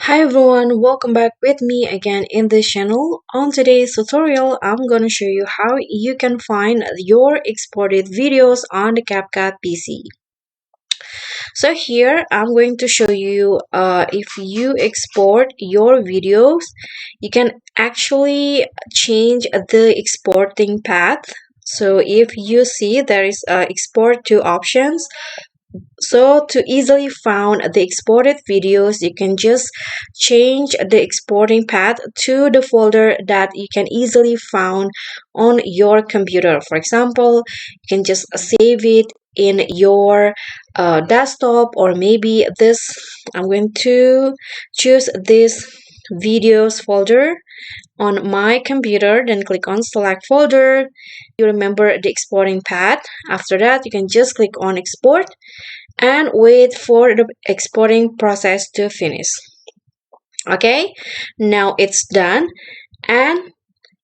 Hi everyone, welcome back with me again in this channel. On today's tutorial, I'm going to show you how you can find your exported videos on the CapCut PC. So here, I'm going to show you if you export your videos, you can actually change the exporting path. So if you see there is export to options, so to easily find the exported videos, you can just change the exporting path to the folder that you can easily find on your computer. For example, you can just save it in your desktop, or maybe this, I'm going to choose this videos folder on my computer, then click on select folder. You remember the exporting path. After that, you can just click on export and wait for the exporting process to finish. Okay, now it's done. And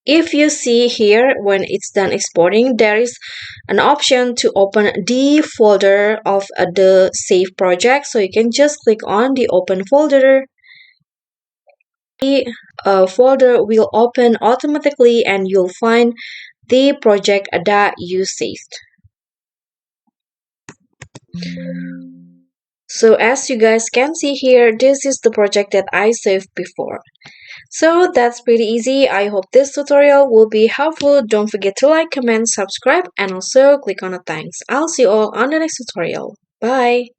if you see here, when it's done exporting, there is an option to open the folder of the save project. So you can just click on the open folder. The folder will open automatically and you'll find the project that you saved. So as you guys can see here, this is the project that I saved before. So that's pretty easy. I hope this tutorial will be helpful. Don't forget to like, comment, subscribe, and also click on the thanks. I'll see you all on the next tutorial. Bye!